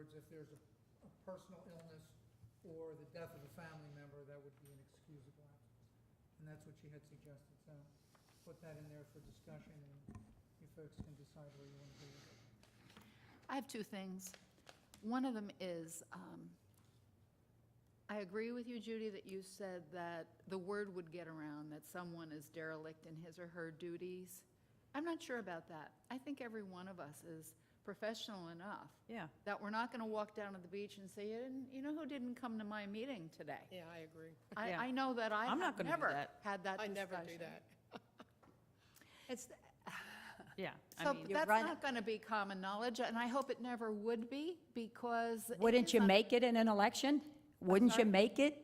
words, if there's a personal illness or the death of a family member, that would be an excusable absence. And that's what she had suggested, so put that in there for discussion, and you folks can decide where you want to go with it. I have two things. One of them is, I agree with you, Judy, that you said that the word would get around that someone is derelict in his or her duties. I'm not sure about that. I think every one of us is professional enough Yeah. that we're not going to walk down to the beach and say, you know who didn't come to my meeting today? Yeah, I agree. Yeah. I know that I I'm not have gonna do never that. had that I discussion. never do that. It's, Yeah. so I mean, that's not going to be common knowledge, and I hope it never would be, because. it Wouldn't is you un- make it in an election? Wouldn't you sorry? make it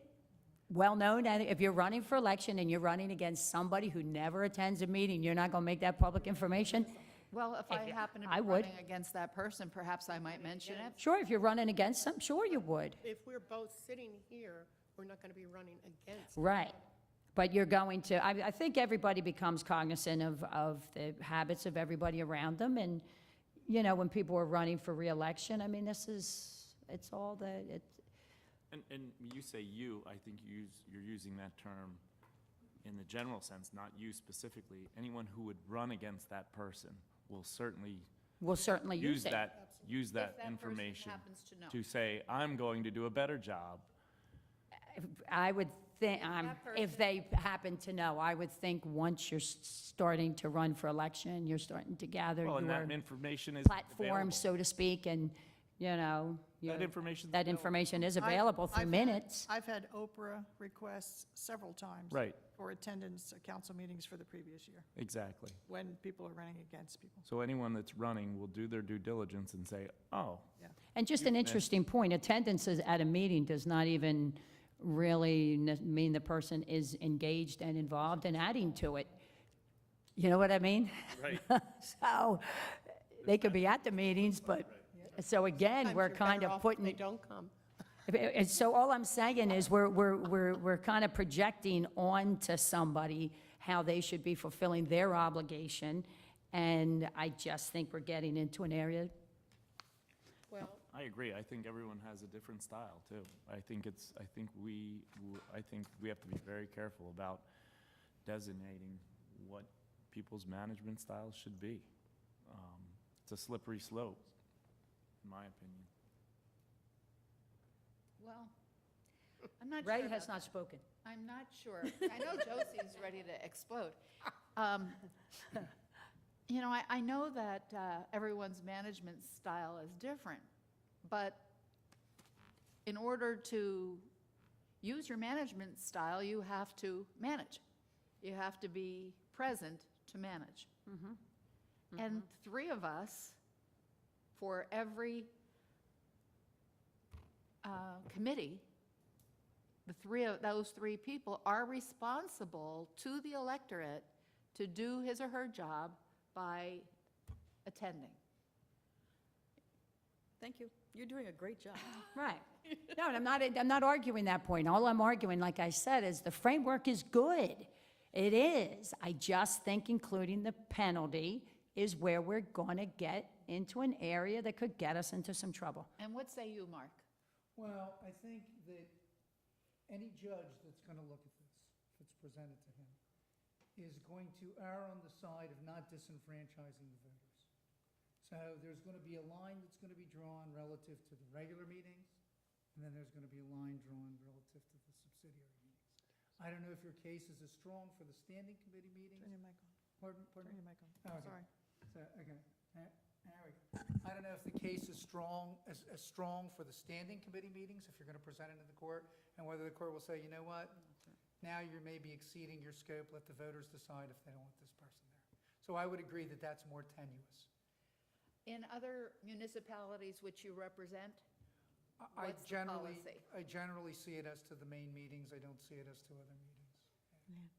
well-known? And if you're running for election and you're running against somebody who never attends a meeting, you're not going to make that public information? Well, if I happen to I be would. running against that person, perhaps I might mention it. Sure, if you're running against them, sure you would. If we're both sitting here, we're not going to be running against. Right. But you're going to, I think everybody becomes cognizant of the habits of everybody around them. And, you know, when people are running for reelection, I mean, it's all the, And you say you, I think you're using that term in the general sense, not you specifically. Anyone who would run against that person will certainly we'll certainly use it. use If that person information happens to know. to say, I'm going to do a better job. I would think, that if they happen to know, I would think once you're starting to run for election, you're starting to gather Well, and your that information is platform, available. so to speak, and, you know, That information's that available. information is available through minutes. I've had Oprah requests several times. Right. For attendance at council meetings for the previous year, Exactly. when people are running against people. So anyone that's running will do their due diligence and say, oh, And just an interesting point, attendance at a meeting does not even really mean the person is engaged and involved and adding to it. You know what I mean? right. So, they could be at the meetings, but, so again, Sometimes we're you're kind better of off if putting. They don't come. And so all I'm saying is we're kind of projecting onto somebody how they should be fulfilling their obligation. And I just think we're getting into an area, Well, I agree. I think everyone has a different style too. I think we have to be very careful about designating what people's management styles should be. It's a slippery slope, in my opinion. Well, I'm not sure. Ray about has that. not spoken. I'm not sure. I know Josie's ready to explode. You know, I know that everyone's management style is different, but in order to use your management style, you have to manage. You have to be present to manage. And three of us, for every committee, those three people are responsible to the electorate to do his or her job by attending. Thank you. You're doing a great job. Right. No, and I'm not arguing that point. All I'm arguing, like I said, is the framework is good. It is. I just think including the penalty is where we're going to get into an area that could get us into some trouble. And what say you, Mark? Well, I think that any judge that's going to look at this, if it's presented to him, is going to err on the side of not disenfranchising the voters. So there's going to be a line that's going to be drawn relative to the regular meetings, and then there's going to be a line drawn relative to the subsidiary meetings. I don't know if your case is as strong for the standing committee meetings. Turn your mic on. Pardon? Turn your mic on. Oh, okay. Sorry. So, okay, there we go. I don't know if the case is strong, as strong for the standing committee meetings, if you're going to present it to the court, and whether the court will say, you know what, now you're maybe exceeding your scope, let the voters decide if they don't want this person there. So I would agree that that's more tenuous. In other municipalities which you represent, I What's the generally, policy? I generally see it as to the main meetings, I don't see it as to other meetings.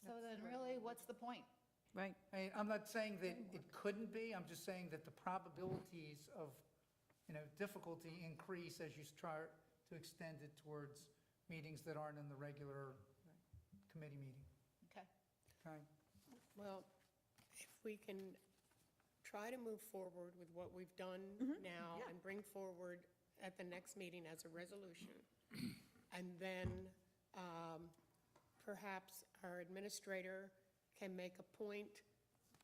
so then really, what's the point? Right. I mean, I'm not saying that it couldn't be, I'm just saying that the probabilities of, difficulty increase as you start to extend it towards meetings that aren't in the regular committee meeting. Okay. Okay? well, if we can try to move forward with what we've done now yeah. and bring forward at the next meeting as a resolution. And then perhaps our administrator can make a point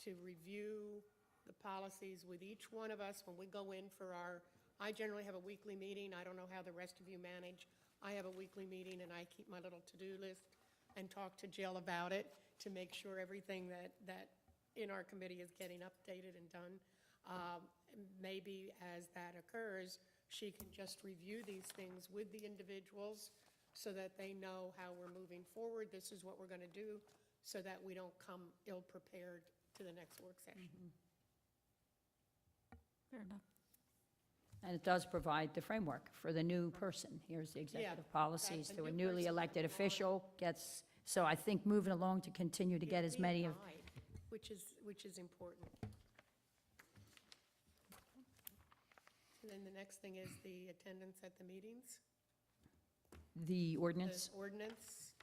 to review the policies with each one of us when we go in for our, I generally have a weekly meeting. I don't know how the rest of you manage. I have a weekly meeting and I keep my little to-do list and talk to Jill about it to make sure everything that in our committee is getting updated and done. Maybe as that occurs, she can just review these things with the individuals so that they know how we're moving forward. This is what we're going to do, so that we don't come ill-prepared to the next work session. Fair enough. And it does provide the framework for the new person. Here's the executive policies a to a new newly person elected can follow it. official gets, so I think moving along to continue to get as Give me a many of, guide, which is important. And then the next thing is the attendance at the meetings. the ordinance. The ordinance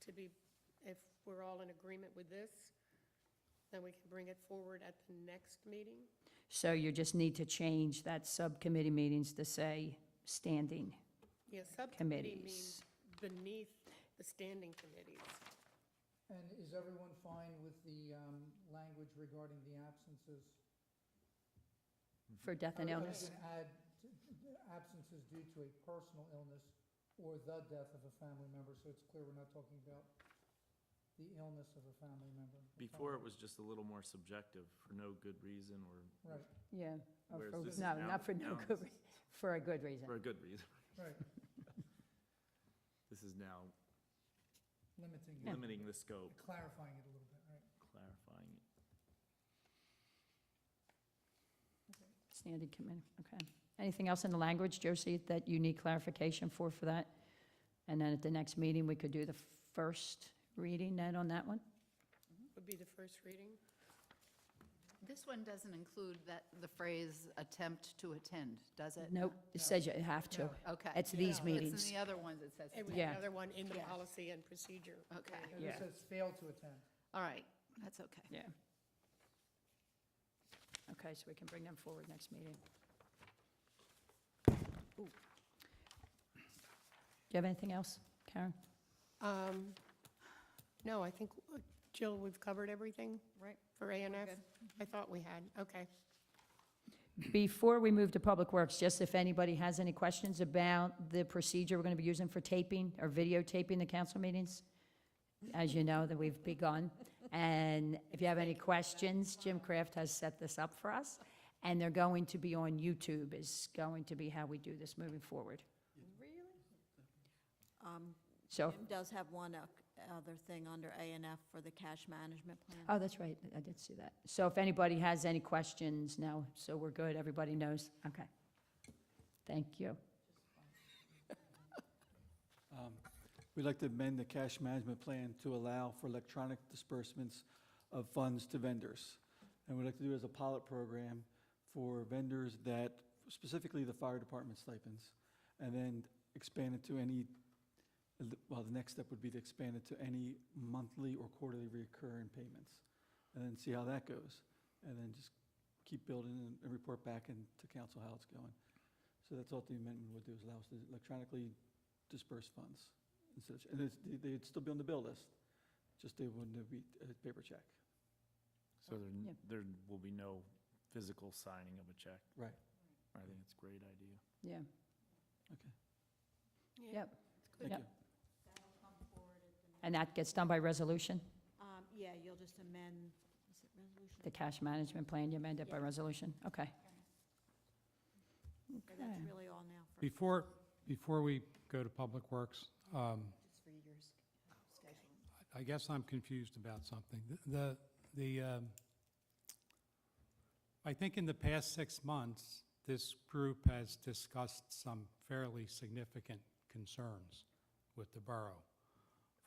to be, if we're all in agreement with this, then we can bring it forward at the next meeting. So you just need to change that subcommittee meetings to say standing Yeah, subcommittee committees. means beneath the standing committees. And is everyone fine with the language regarding the absences? For death and I was illness. gonna add absences due to a personal illness or the death of a family member, so it's clear we're not talking about the illness of a family member. Before, it was just a little more subjective, for no good reason or Right, Yeah. Or Whereas for- this is No, now- not for no now good, this for a good reason. for a good reason. right, This is now limiting, limiting the scope, clarifying it a little bit, right? clarifying it. Standing committee, okay. Anything else in the language, Josie, that you need clarification for that? And then at the next meeting, we could do the first reading then on that one? Would be the first reading. This one doesn't include the phrase "attempt to attend," does it? Nope, it says you have to. Okay. It's these No, It's meetings. in the other ones it says. And we Yeah. have another one in the Yeah. policy and procedure. Okay. And Yeah. it says fail to attend. All right, that's okay. Yeah. Okay, so we can bring them forward next meeting. Ooh. Do you have anything else, Karen? No, I think, Jill, we've covered everything Right. for ANF? Good. I thought we had, okay. Before we move to Public Works, just if anybody has any questions about the procedure we're going to be using for taping or videotaping the council meetings, as you know, that we've begun. And if you have any questions, Jim Kraft has set this up for us, and they're going to be on YouTube, is going to be how we do this moving forward. So, Jim does have one other thing under ANF for the cash management plan. oh, that's right, I did see that. So if anybody has any questions, no, so we're good, everybody knows? Okay. Thank you. We'd like to amend the cash management plan to allow for electronic disbursements of funds to vendors. And we'd like to do it as a pilot program for vendors that, specifically the fire department stipends, and then expand it to any, well, the next step would be to expand it to any monthly or quarterly recurring payments, and then see how that goes. And then just keep building and report back into council how it's going. So that's what the amendment would do, is allow us to electronically disperse funds. And they'd still be on the bill list, just they wouldn't be a paper check. So Yeah. there will be no physical signing of a check. Right. I think it's a great idea. Yeah, Okay, yep. thank Yep. you. And that gets done by resolution? Yeah, you'll just amend, is it resolution? The cash management plan, you amend it by Yeah. resolution? Okay. So Okay. that's really all now for. Before we go to Public Works, Just for your schedule. I guess I'm confused about something. I think in the past 6 months, this group has discussed some fairly significant concerns with the borough.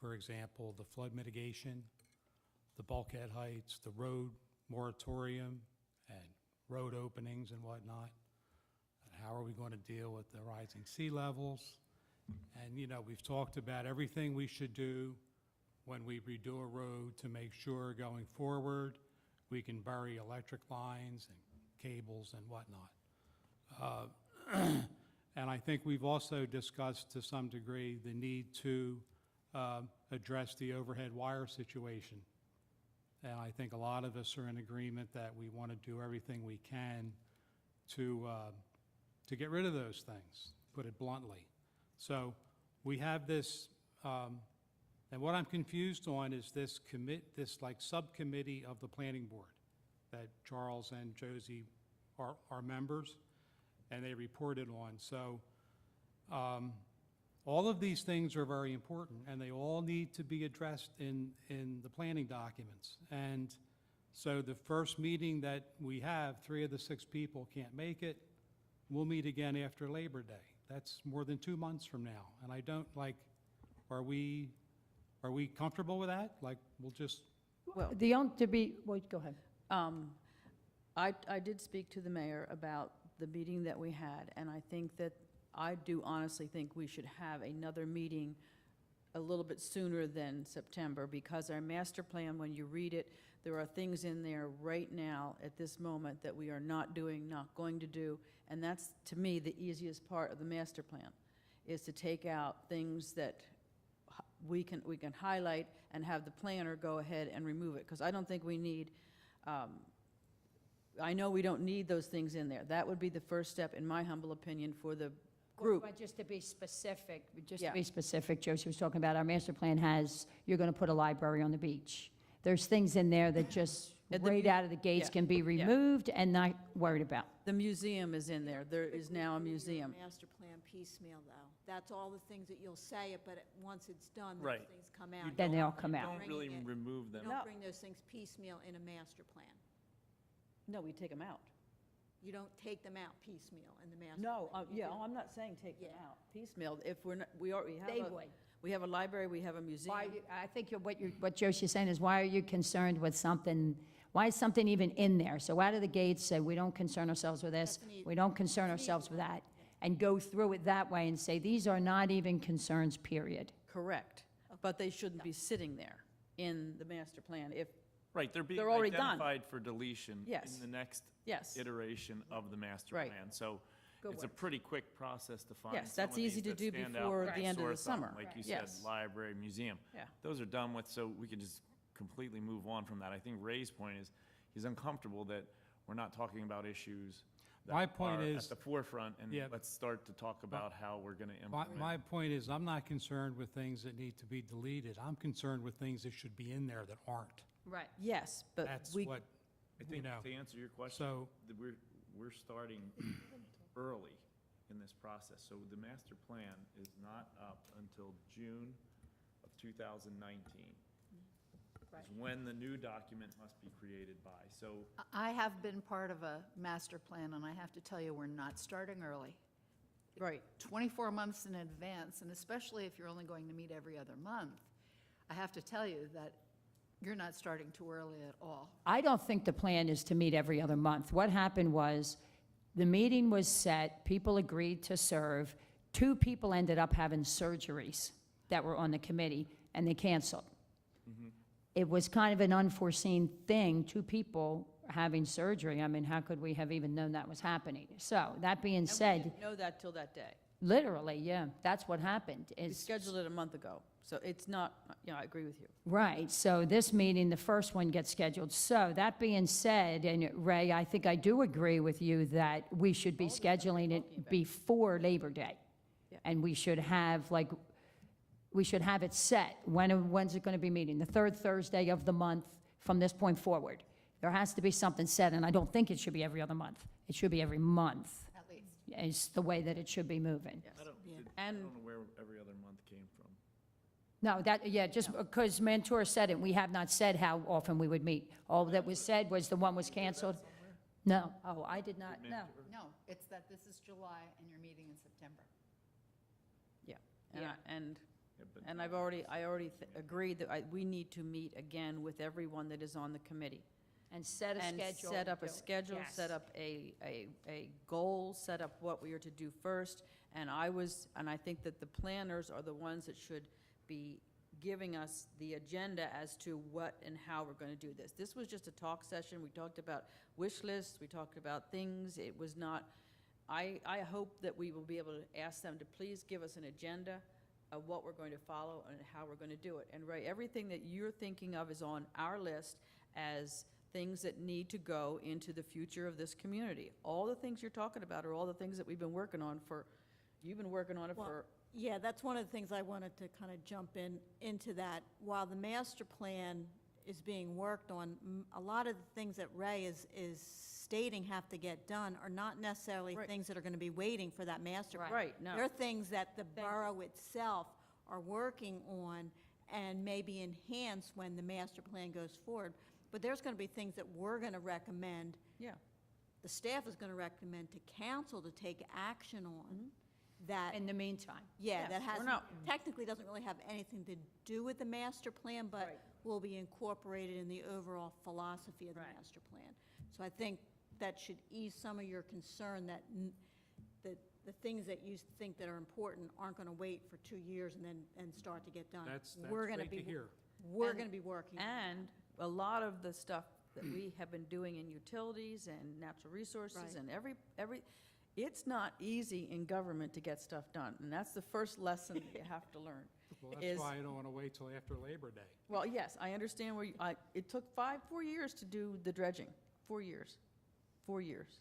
For example, the flood mitigation, the bulkhead heights, the road moratorium, and road openings and whatnot. And how are we going to deal with the rising sea levels? And, you know, we've talked about everything we should do when we redo a road to make sure going forward, we can bury electric lines and cables and whatnot. And I think we've also discussed to some degree the need to address the overhead wire situation. And I think a lot of us are in agreement that we want to do everything we can to get rid of those things, put it bluntly. So we have this, and what I'm confused on is this like subcommittee of the planning board that Charles and Josie are members, and they reported on. So all of these things are very important, and they all need to be addressed in the planning documents. And so the first meeting that we have, 3 of the 6 people can't make it. We'll meet again after Labor Day. That's more than 2 months from now. And I don't like, are we comfortable with that? Like, we'll just, well, go ahead. I did speak to the mayor about the meeting that we had, and I think that, I do honestly think we should have another meeting a little bit sooner than September, because our master plan, when you read it, there are things in there right now, at this moment, that we are not doing, not going to do, and that's, to me, the easiest part of the master plan, is to take out things that we can highlight and have the planner go ahead and remove it, because I don't think we need, I know we don't need those things in there. That would be the first step, in my humble opinion, for the group. But just to be specific, Yeah. Josie was talking about, our master plan has, you're going to put a library on the beach. There's things in there that just At the right mu- out of the gates yeah, can be yeah. removed and not worried about. The museum is in there. There is now a museum. Master plan piecemeal, though. That's all the things that you'll say it, but once it's done, those Right. things come You out. Then they all don't- come you out. Don't really Bringing it- remove You them. don't bring those things piecemeal in a master plan. No, we take them out. You don't take them out piecemeal in the master plan. No, You yeah, do. I'm not saying take them Yeah. out piecemeal. If we're not, we already have They a, would. we have a library, we have a museum. I think what Josie's saying is, why are you concerned with something, why is something even in there? So out of the gates, say, we don't concern ourselves with this, That's an we don't concern ourselves with that, and go through it that way and say, these are not even concerns, period. Correct. But they shouldn't be sitting there in the master plan. If, Right, they're being They're already done. identified for deletion Yes. in the next yes, iteration of the master Right. plan. So Good it's a work. pretty quick process to find Yes, some that's of these easy to that do stand out before like the end of sore the thumb, summer. Like you Yes. said, library, museum. Yeah. Those are done with, so we can just completely move on from that. I think Ray's point is, he's uncomfortable that we're not talking about issues that My point are is- at the forefront, and Yeah. let's start to talk about how we're gonna my implement. point is, I'm not concerned with things that need to be deleted. I'm concerned with things that should be in there that aren't. Right. yes, but That's we, what, I you think, know, to answer your question, so, we're starting early in this process. So the master plan is not up until June of 2019. Right. Is when the new document must be created by. So, I have been part of a master plan, and I have to tell you, we're not starting early. right. 24 months in advance, and especially if you're only going to meet every other month, I have to tell you that you're not starting too early at all. I don't think the plan is to meet every other month. What happened was, the meeting was set, people agreed to serve, 2 people ended up having surgeries that were on the committee, and they canceled. It was kind of an unforeseen thing, 2 people having surgery. I mean, how could we have even known that was happening? So, that being And we said, didn't know that till that day. literally, yeah, that's what happened. We is- scheduled it a month ago, so it's not, I agree with you. Right, so this meeting, the first one gets scheduled. So that being said, and Ray, I think I do agree with you that we should be scheduling it before Labor Day. Yeah. And we should have, like, we should have it set. When's it going to be meeting? The 3rd Thursday of the month from this point forward. There has to be something set, and I don't think it should be every other month. It should be every month, At least. is the way that it should be moving. Yes. I don't, Yeah. I And don't know where every other month came from. No, just because Mentor said it, we have not said how often we would meet. All that was said was the one was canceled. No, oh, I did not, no. No, it's that this is July and you're meeting in September. And Yeah. Yeah, but And I already agreed that we need to meet again with everyone that is on the committee. And set a And schedule. set up a do it. schedule, Yes. set up a goal, set up what we are to do first. And I think that the planners are the ones that should be giving us the agenda as to what and how we're going to do this. This was just a talk session. We talked about wish lists, we talked about things. It was not, I hope that we will be able to ask them to please give us an agenda of what we're going to follow and how we're going to do it. And Ray, everything that you're thinking of is on our list as things that need to go into the future of this community. All the things you're talking about are all the things that we've been working on you've been working on it Well, for, Yeah, that's one of the things I wanted to kind of jump into that. While the master plan is being worked on, a lot of the things that Ray is stating have to get done are not necessarily Right. things that are going to be waiting for that master plan. right, no. They're things that the Thank you. borough itself are working on and maybe enhance when the master plan goes forward. But there's going to be things that we're going to recommend, Yeah. the staff is going to recommend to council to take action on that, In the meantime. yeah, Yes, that we're has, not- technically doesn't really have anything to do with the master plan, but Right. will be incorporated in the overall philosophy of the Right. master plan. So I think that should ease some of your concern that the things that you think that are important aren't going to wait for 2 years and start to get done. That's We're gonna great to be- hear. We're And- going to be working. And a lot of the stuff that we have been doing in utilities and natural resources Right. and it's not easy in government to get stuff done. And that's the first lesson that you have to learn. Well, is- that's why I don't want to wait till after Labor Day. Well, yes, I understand it took 4 years to do the dredging. 4 years. 4 years.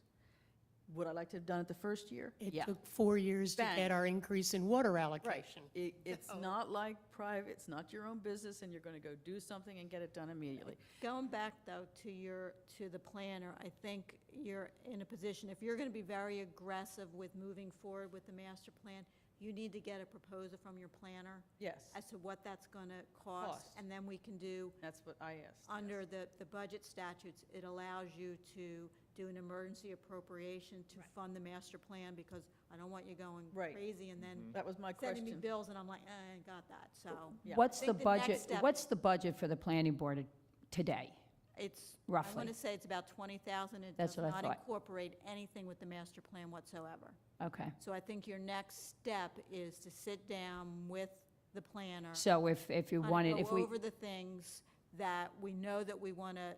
Would I like to have done it the first year? It Yeah. took 4 years to Bang. get our increase in water Right. allocation. It's not like private, it's not your own business, and you're going to go do something and get it done immediately. Going back, though, to the planner, I think you're in a position, if you're going to be very aggressive with moving forward with the master plan, you need to get a proposal from your planner Yes, as to what that's going to cost. Cost. And then we can do, that's what I asked. under the budget statutes, it allows you to do an emergency appropriation to fund the master plan, because I don't want you going Right. crazy and then That was my sending me question. bills, and I'm like, I ain't got that, so. Yeah. What's I the think the next budget, step- what's the budget for the planning board today? It's, I Roughly. want to say it's about 20,000. It That's does what I not thought. incorporate anything with the master plan whatsoever. Okay. So I think your next step is to sit down with the planner. So if you kinda wanted, if Go we, over the things that we know that we want to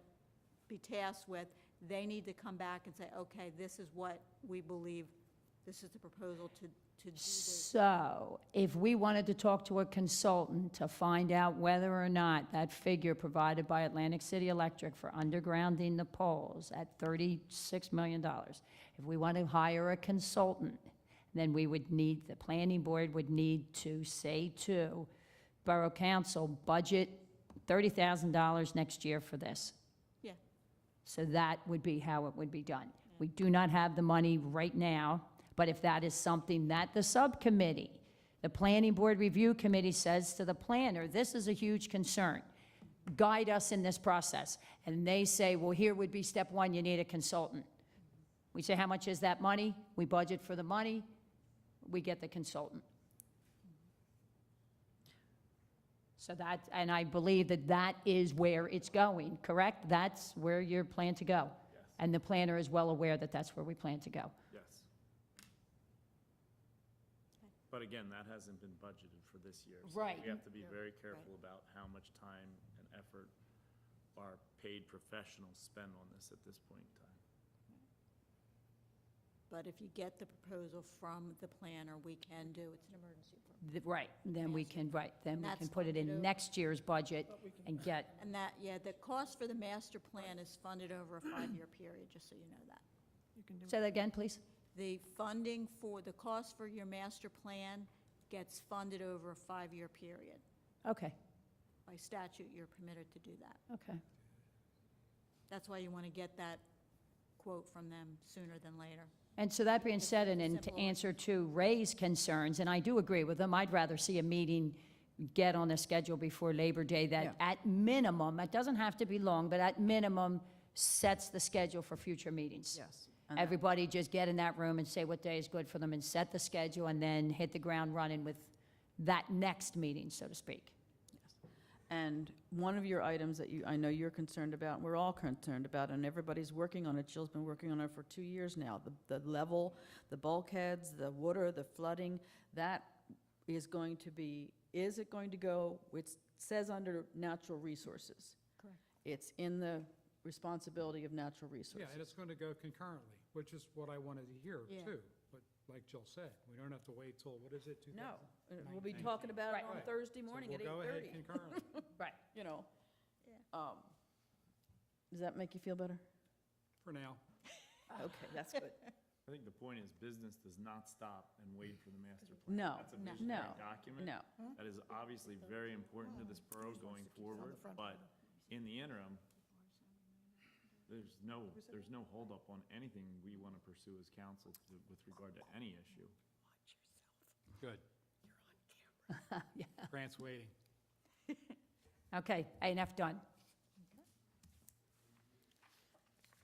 be tasked with. They need to come back and say, okay, this is what we believe, this is the proposal to do this. so if we wanted to talk to a consultant to find out whether or not that figure provided by Atlantic City Electric for undergrounding the poles at $36 million, if we want to hire a consultant, then we would need, the planning board would need to say to Borough Council, budget $30,000 next year for this. Yeah. So that would be how it would be done. We do not have the money right now, but if that is something that the subcommittee, the Planning Board Review Committee says to the planner, this is a huge concern, guide us in this process. And they say, well, here would be step one, you need a consultant. We say, how much is that money? We budget for the money, we get the consultant. So that, and I believe that that is where it's going, correct? That's where you plan to go? Yes. And the planner is well aware that that's where we plan to go? Yes. But again, that hasn't been budgeted for this year. so Right. We have to be very careful about how much time and effort our paid professionals spend on this at this point in time. But if you get the proposal from the planner, we can do, it's an emergency appropriation. Right, then we can, right, then we That's can put it funded in over- next year's budget and get, And that, yeah, the cost for the master plan is funded over a 5-year period, just so you know that. You can do say that again, please? The funding for, the cost for your master plan gets funded over a 5-year period. Okay, By statute, you're permitted to do that. okay. That's why you want to get that quote from them sooner than later. And so that being said, and to Simple. answer to Ray's concerns, and I do agree with him, I'd rather see a meeting get on the schedule before Labor Day that Yeah. at minimum, it doesn't have to be long, but at minimum, sets the schedule for future meetings. Yes. And that- Everybody just get in that room and say what day is good for them and set the schedule and then hit the ground running with that next meeting, so to speak. And one of your items that I know you're concerned about, and we're all concerned about, and everybody's working on it, Jill's been working on it for 2 years now, the level, the bulkheads, the water, the flooding, that is going to be, is it going to go, says under natural resources. Correct. It's in the responsibility of natural Yeah, resources. and it's going to go concurrently, which is what I wanted to hear, Yeah. too. But like Jill said, we don't have to wait till, what is it, 2000? No, we'll be 19. talking about it on Right. Thursday So morning at we'll go ahead 8:30, concurrently. Right. you know. Yeah. Does that make you feel better? For now. Okay, that's good. I think the point is business does not stop and wait for the master plan. No, That's a no, visionary document. no. That is obviously very important to this borough going forward, but in the interim, there's no holdup on anything we want to pursue as council with regard to any issue. Good. Grant's waiting. Okay, enough done.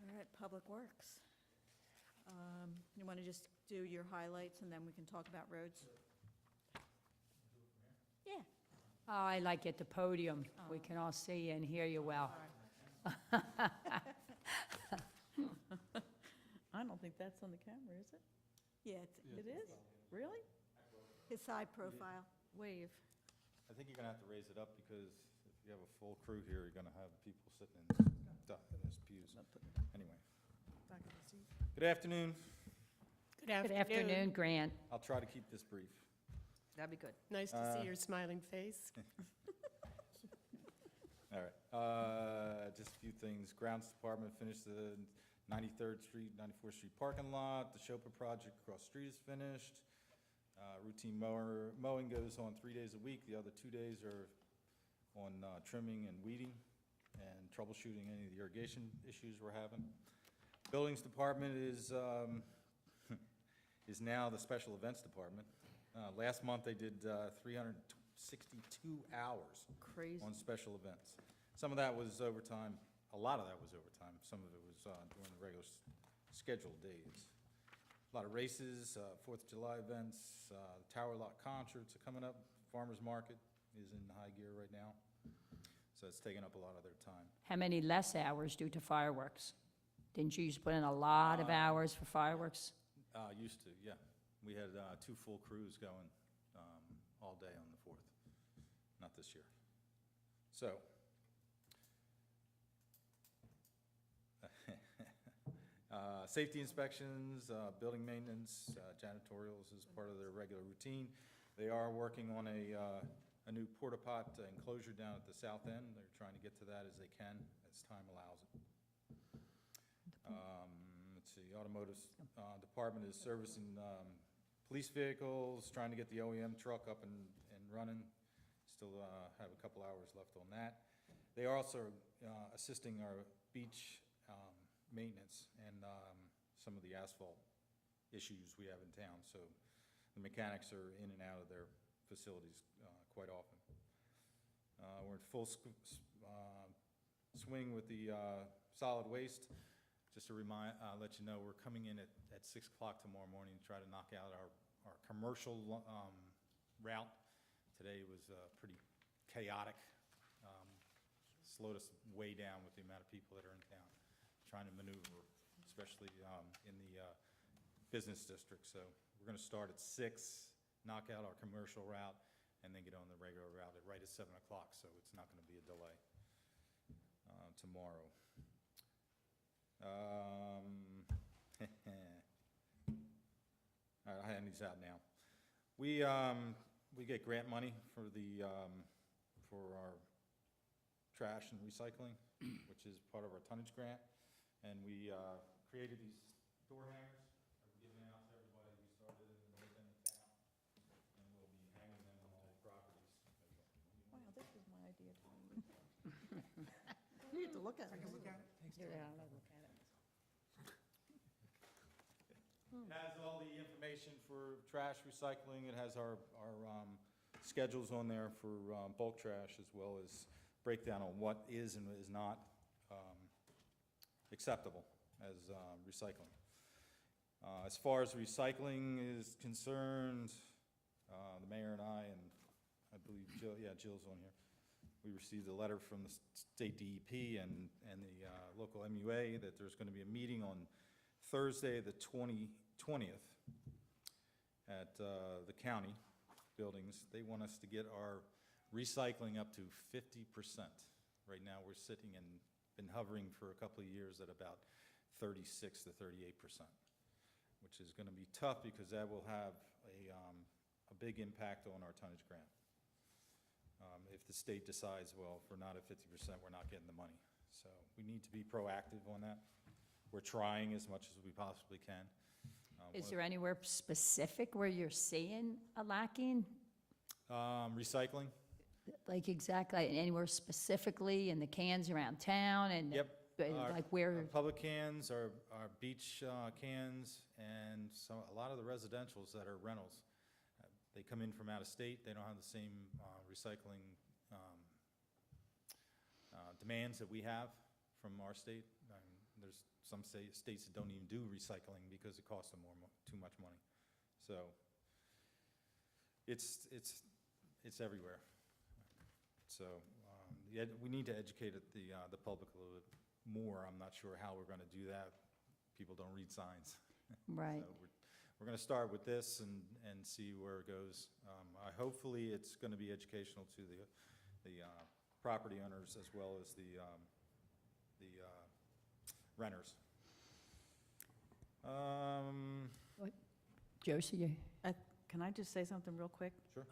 All right, Public Works. You want to just do your highlights, and then we can talk about roads? Yeah. Oh, I like at the podium. We can all see you and hear you well. I don't think that's on the camera, is it? Yeah, It is? Really? his side profile. Wave. I think you're gonna have to raise it up because if you have a full crew here, you're gonna have people sitting in those pews. Anyway. Good afternoon. Good Good afternoon, Grant. I'll try to keep this brief. That'd be good. Nice to see your smiling face. All right, just a few things. Grounds Department finished the 93rd Street, 94th Street parking lot. The Chopra project across the street is finished. Routine mowing goes on 3 days a week. The other 2 days are on trimming and weeding and troubleshooting any of the irrigation issues we're having. Buildings Department is now the Special Events Department. Last month, they did 362 hours Crazy. on special events. Some of that was overtime, a lot of that was overtime, some of it was during the regular scheduled days. A lot of races, 4th of July events, Tower Lot concerts are coming up, Farmers Market is in high gear right now, so it's taking up a lot of their time. How many less hours due to fireworks? Didn't you used to put in a lot of hours for fireworks? Used to, yeah. We had 2 full crews going all day on the 4th, not this year. So, safety inspections, building maintenance, janitorials is part of their regular routine. They are working on a new porta pot enclosure down at the south end. They're trying to get to that as they can, as time allows it. Let's see, Automotive Department is servicing police vehicles, trying to get the OEM truck up and running. Still have a couple hours left on that. They are also assisting our beach maintenance and some of the asphalt issues we have in town. So the mechanics are in and out of their facilities quite often. We're in full swing with the solid waste. Just to let you know, we're coming in at 6 o'clock tomorrow morning to try to knock out our commercial route. Today was pretty chaotic. Slowed us way down with the amount of people that are in town, trying to maneuver, especially in the business district. So we're going to start at 6, knock out our commercial route, and then get on the regular route right at 7 o'clock, so it's not going to be a delay tomorrow. All right, I'll hand these out now. We get grant money for our trash and recycling, which is part of our tonnage grant, and we created these door hangers that we're giving out to everybody. We started in the north end of town, and we'll be hanging them on all the properties. Wow, this is my idea, Tony. You need to look at it. It has all the information for trash recycling. It has our schedules on there for bulk trash, as well as breakdown on what is and is not acceptable as recycling. As far as recycling is concerned, the mayor and I believe Jill, Jill's on here. We received a letter from the state DEP and the local MUA that there's going to be a meeting on Thursday, the 20th, at the county buildings. They want us to get our recycling up to 50%. Right now, we're sitting and been hovering for a couple of years at about 36 to 38%, which is going to be tough because that will have a big impact on our tonnage grant. If the state decides, well, if we're not at 50%, we're not getting the money. So we need to be proactive on that. We're trying as much as we possibly can. Is there anywhere specific where you're seeing a lacking? Recycling? Like exactly, anywhere specifically in the cans around town and? Yep. Like where? Our public cans, our beach cans, and a lot of the residentials that are rentals. They come in from out of state, they don't have the same recycling demands that we have from our state. There's some states that don't even do recycling because it costs them too much money. So it's everywhere. So we need to educate the public a little bit more. I'm not sure how we're going to do that. People don't read signs. Right. So we're going to start with this and see where it goes. Hopefully, it's going to be educational to the property owners as well as the renters. Josie, Can I just say something real quick? Sure.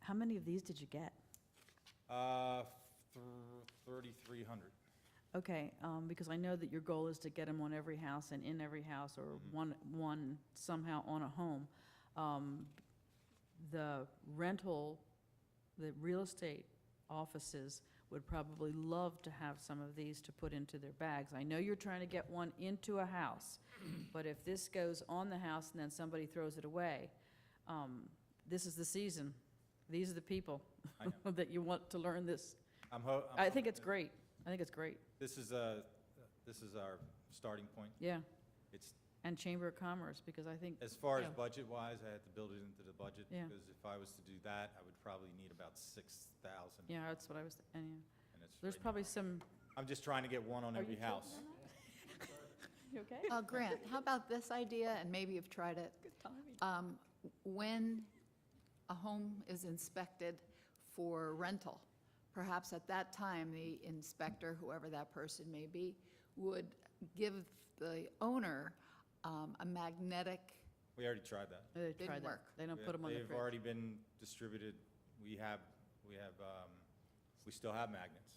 How many of these did you get? 3,300. Okay, because I know that your goal is to get them on every house and in every house, or one somehow on a home. The real estate offices would probably love to have some of these to put into their bags. I know you're trying to get one into a house, but if this goes on the house and then somebody throws it away, this is the season. These are the people I know. that you want to learn this. I think it's great. I think it's great. This is our starting point. Yeah, It's, and Chamber of Commerce, because I think, as far as Yeah. budget-wise, I had to build it into the budget. Yeah. Because if I was to do that, I would probably need about 6,000. yeah, that's what I was, and yeah. And it's There's right probably now. some, I'm just trying to get one on every house. you okay? Grant, how about this idea, and maybe you've tried it? Good timing. When a home is inspected for rental, perhaps at that time, the inspector, whoever that person may be, would give the owner a magnetic, We already tried that. They Didn't try that. work. They don't put them on the They've fridge. already been distributed. We still have magnets.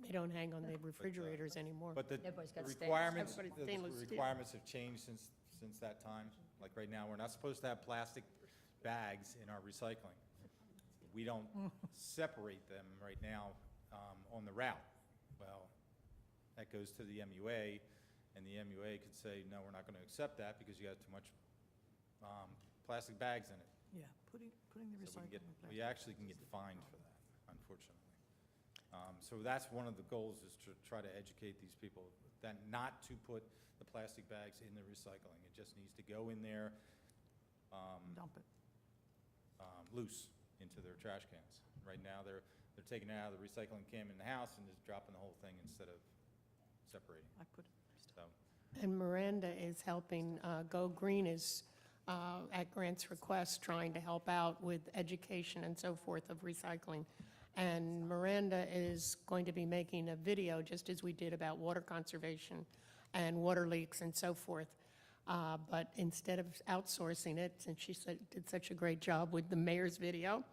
They don't hang on the refrigerators anymore. But the Everybody's got stainless. requirements, Everybody's the stainless steel. requirements have changed since that time. Like right now, we're not supposed to have plastic bags in our recycling. We don't separate them right now on the route. Well, that goes to the MUA, and the MUA could say, no, we're not going to accept that because you have too much plastic bags in it. Yeah, putting the So recycling. we actually can get fined for that, unfortunately. So that's one of the goals, is to try to educate these people that not to put the plastic bags in the recycling. It just needs to go in there Dump it. loose into their trash cans. Right now, they're taking it out of the recycling can in the house and just dropping the whole thing instead of separating. I put, So, And Miranda is helping, Go Green is, at Grant's request, trying to help out with education and so forth of recycling. And Miranda is going to be making a video, just as we did about water conservation and water leaks and so forth. But instead of outsourcing it, since she did such a great job with the mayor's video,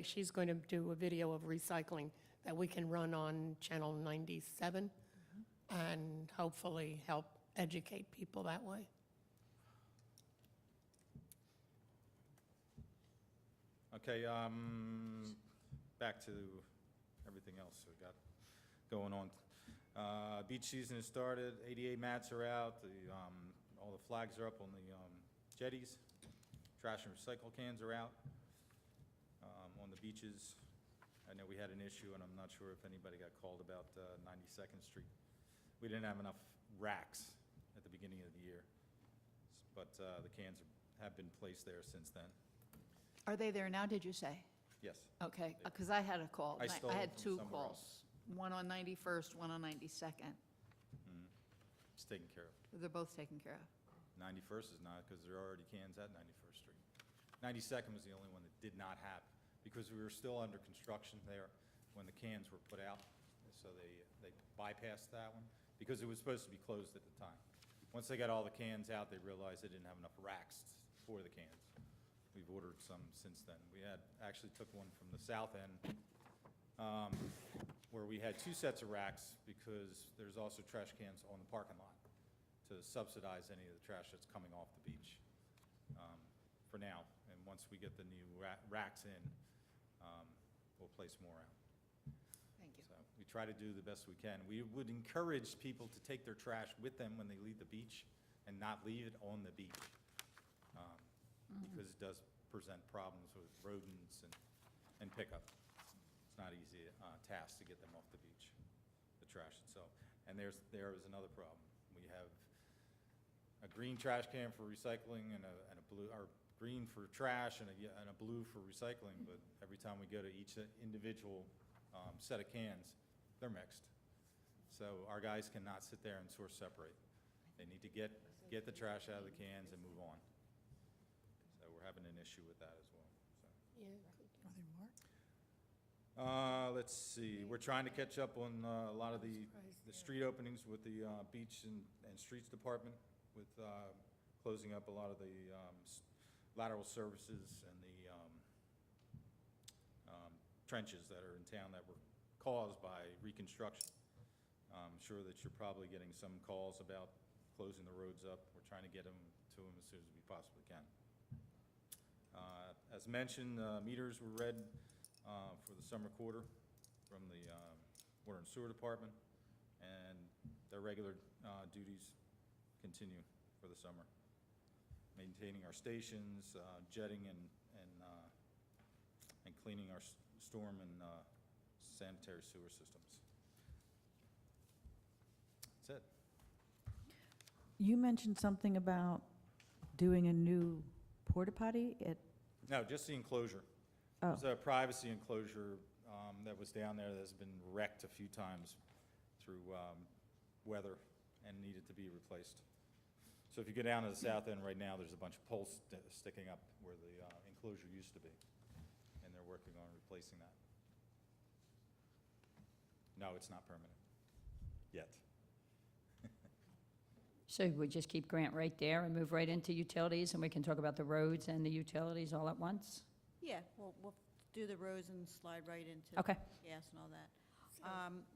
she's going to do a video of recycling that we can run on Channel 97 and hopefully help educate people that way. okay, back to everything else we got going on. Beach season has started, 88 mats are out, all the flags are up on the jetties, trash and recycle cans are out on the beaches. I know we had an issue, and I'm not sure if anybody got called about 92nd Street. We didn't have enough racks at the beginning of the year, but the cans have been placed there since then. are they there now, did you say? Yes. Okay, because I had a call. I stole I it had from two somewhere calls, else. one on 91st, one on 92nd. It's taken care of. They're both taken care of. 91st is not, because there are already cans at 91st Street. 92nd was the only one that did not have because we were still under construction there when the cans were put out, so they bypassed that one, because it was supposed to be closed at the time. Once they got all the cans out, they realized they didn't have enough racks for the cans. We've ordered some since then. We actually took one from the south end, where we had 2 sets of racks, because there's also trash cans on the parking lot to subsidize any of the trash that's coming off the beach, for now. And once we get the new racks in, we'll place more out. Thank you. So we try to do the best we can. We would encourage people to take their trash with them when they leave the beach and not leave it on the beach, because it does present problems with rodents and pickup. It's not easy task to get them off the beach, the trash itself. And there is another problem. We have a green trash can for recycling and a blue, or green for trash and a blue for recycling, but every time we go to each individual set of cans, they're mixed. So our guys cannot sit there and source separate. They need to get the trash out of the cans and move on. So we're having an issue with that as well, so. Yeah. Are there more? Let's see, we're trying to catch up on a lot of the street openings with the Beach and Streets Department, with closing up a lot of the lateral services and the trenches that are in town that were caused by reconstruction. I'm sure that you're probably getting some calls about closing the roads up. We're trying to get them to them as soon as we possibly can. As mentioned, meters were read for the summer quarter from the Water and Sewer Department, and their regular duties continue for the summer. Maintaining our stations, jetting and cleaning our storm and sanitary sewer systems. That's it. You mentioned something about doing a new porta potty at, No, just the enclosure. oh, There's a privacy enclosure that was down there that's been wrecked a few times through weather and needed to be replaced. So if you go down to the south end right now, there's a bunch of poles sticking up where the enclosure used to be, and they're working on replacing that. No, it's not permanent, yet. So we just keep Grant right there and move right into utilities, and we can talk about the roads and the utilities all at once? Yeah, we'll do the roads and slide right into Okay. gas and all that.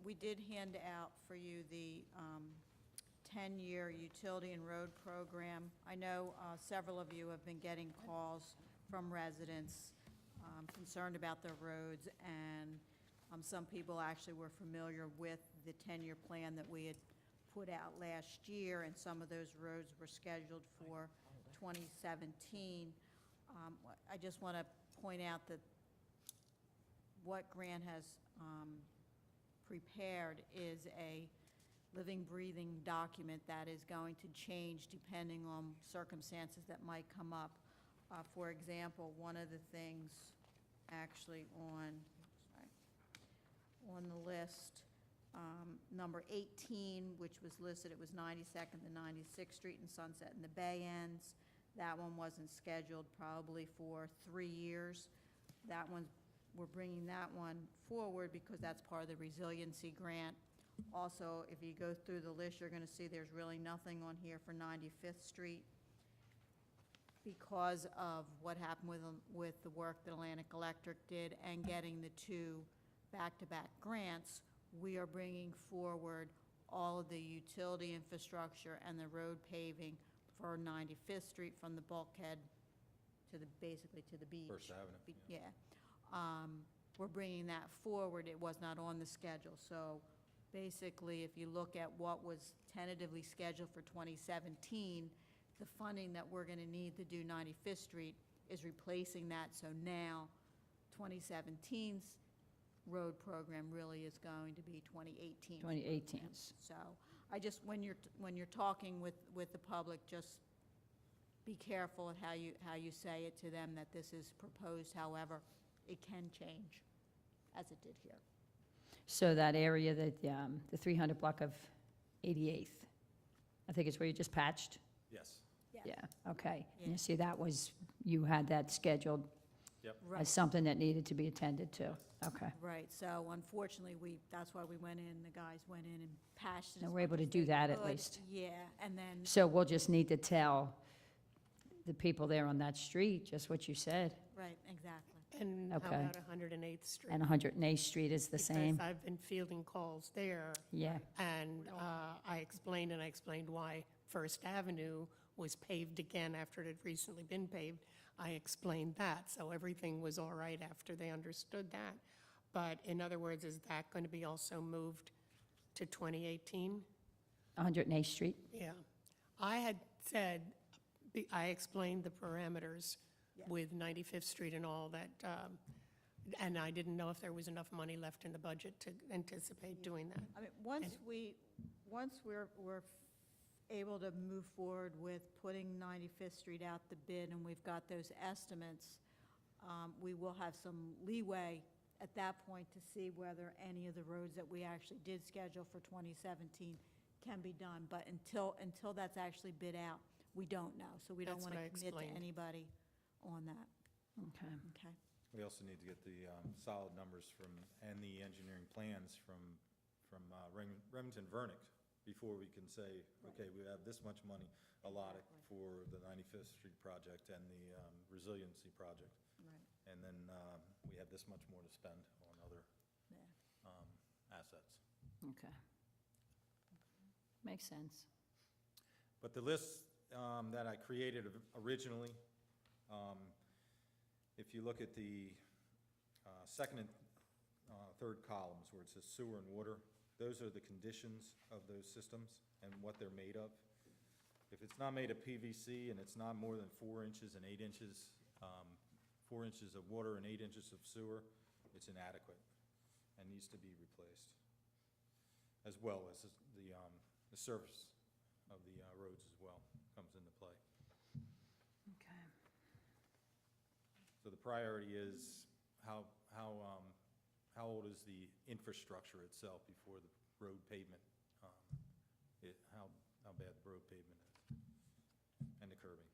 We did hand out for you the 10-year utility and road program. I know several of you have been getting calls from residents concerned about their roads, and some people actually were familiar with the 10-year plan that we had put out last year, and some of those roads were scheduled for 2017. I just want to point out that what Grant has prepared is a living, breathing document that is going to change depending on circumstances that might come up. For example, one of the things actually on the list, number 18, which was listed, it was 92nd to 96th Street and Sunset and the Bay Ends. That one wasn't scheduled probably for 3 years. That one, we're bringing that one forward because that's part of the resiliency grant. Also, if you go through the list, you're going to see there's really nothing on here for 95th Street because of what happened with the work that Atlantic Electric did and getting the 2 back-to-back grants. We are bringing forward all of the utility infrastructure and the road paving for 95th Street from the bulkhead to basically to the beach. First Avenue, Yeah. We're bringing that forward. It was not on the schedule. So basically, if you look at what was tentatively scheduled for 2017, the funding that we're going to need to do 95th Street is replacing that. So now 2017's road program really is going to be 2018. 2018. So I just, when you're talking with the public, just be careful at how you say it to them, that this is proposed. However, it can change, as it did here. So that area, that the 300 block of 88th, I think is where you just patched? Yes. Yeah, okay. Yeah. And you see, that was, you had that scheduled Yep. as something that needed to be attended to. Okay. Right, so unfortunately, that's why we went in, the guys went in and patched it as And we're much able to as do they that at could. least. Yeah, and then, So we'll just need to tell the people there on that street, just what you said. right, exactly. And how Okay. about 108th Street? And 108th Street is the same? Because I've been fielding calls there, Yeah, and I explained why First Avenue was paved again after it had recently been paved. I explained that, so everything was all right after they understood that. But in other words, is that going to be also moved to 2018? 108th Street? Yeah. I had said, I explained the parameters with 95th Street and all that, and I didn't know if there was enough money left in the budget to anticipate doing that. I mean, once we're able to move forward with putting 95th Street out the bid, and we've got those estimates, we will have some leeway at that point to see whether any of the roads that we actually did schedule for 2017 can be done. But until that's actually bid out, we don't know. So we don't That's want to what I commit to explained. anybody on that. Okay. Okay. We also need to get the solid numbers and the engineering plans from Remington Vernick before we can say, okay, we have this much money allotted for the 95th Street project and the resiliency project. Right. And then we have this much more to spend on other Yeah. assets. Okay. Makes sense. But the list that I created originally, if you look at the second and third columns where it says sewer and water, those are the conditions of those systems and what they're made of. If it's not made of PVC and it's not more than 4 inches and 8 inches, 4 inches of water and 8 inches of sewer, it's inadequate and needs to be replaced, as well as the surface of the roads as well comes into play. Okay. So the priority is how old is the infrastructure itself before the road pavement, how bad the road pavement is, and the curbing.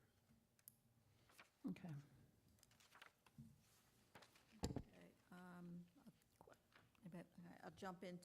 Okay. Okay, I'll jump into